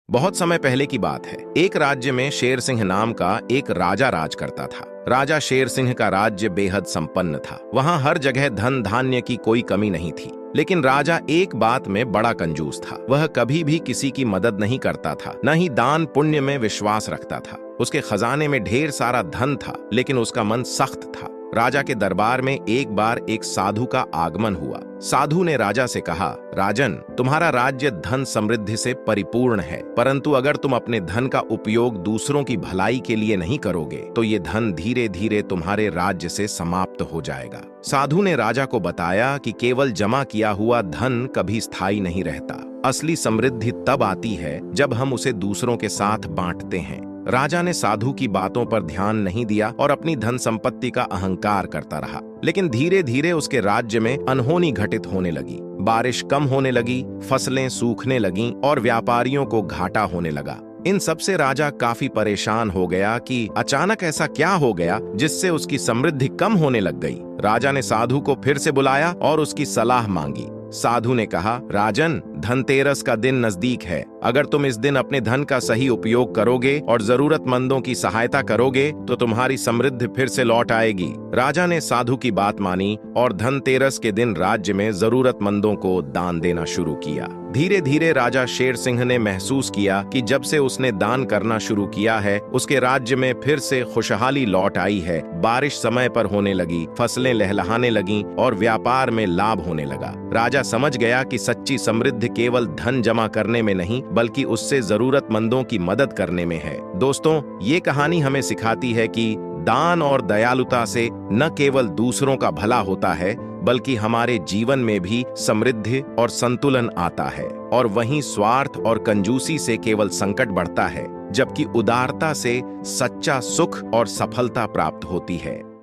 बहुत समय पहले की बात है। एक राज्य में शेर सिंह नाम का एक राजा राज करता था। राजा शेर सिंह का राज्य बेहद संपन्न था। वहां हर जगह धन धान्य की कोई कमी नहीं थी। लेकिन राजा एक बात में बड़ा कंजूस था। वह कभी भी किसी की मदद नहीं करता था, न ही दान पुण्य में विश्वास रखता था। उसके खजाने में ढेर सारा धन था, लेकिन उसका मन सख्त था। राजा के दरबार में एक बार एक साधु का आगमन हुआ। साधु ने राजा से कहा, राजन, तुम्हारा राज्य धन समृद्धि से परिपूर्ण है, परंतु अगर तुम अपने धन का उपयोग दूसरों की भलाई के लिए नहीं करोगे तो ये धन धीरे धीरे तुम्हारे राज्य से समाप्त हो जाएगा। साधु ने राजा को बताया कि केवल जमा किया हुआ धन कभी स्थायी नहीं रहता। असली समृद्धि तब आती है जब हम उसे दूसरों के साथ बांटते हैं। राजा ने साधु की बातों पर ध्यान नहीं दिया और अपनी धन संपत्ति का अहंकार करता रहा। लेकिन धीरे धीरे उसके राज्य में अनहोनी घटित होने लगी। बारिश कम होने लगी, फसलें सूखने लगीं और व्यापारियों को घाटा होने लगा। इन सब से राजा काफी परेशान हो गया कि अचानक ऐसा क्या हो गया जिससे उसकी समृद्धि कम होने लग गई। राजा ने साधु को फिर से बुलाया और उसकी सलाह मांगी। साधु ने कहा, राजन, धनतेरस का दिन नजदीक है। अगर तुम इस दिन अपने धन का सही उपयोग करोगे और जरूरतमंदों की सहायता करोगे तो तुम्हारी समृद्धि फिर से लौट आएगी। राजा ने साधु की बात मानी और धनतेरस के दिन राज्य में जरूरतमंदों को दान देना शुरू किया। धीरे धीरे राजा शेर सिंह ने महसूस किया कि जब से उसने दान करना शुरू किया है, उसके राज्य में फिर से खुशहाली लौट आई है। बारिश समय पर होने लगी, फसलें लहलहाने लगीं और व्यापार में लाभ होने लगा। राजा समझ गया कि सच्ची समृद्धि केवल धन जमा करने में नहीं, बल्कि उससे जरूरतमंदों की मदद करने में है। दोस्तों, ये कहानी हमें सिखाती है कि दान और दयालुता से न केवल दूसरों का भला होता है, बल्कि हमारे जीवन में भी समृद्धि और संतुलन आता है। और वहीं स्वार्थ और कंजूसी से केवल संकट बढ़ता है, जबकि उदारता से सच्चा सुख और सफलता प्राप्त होती है।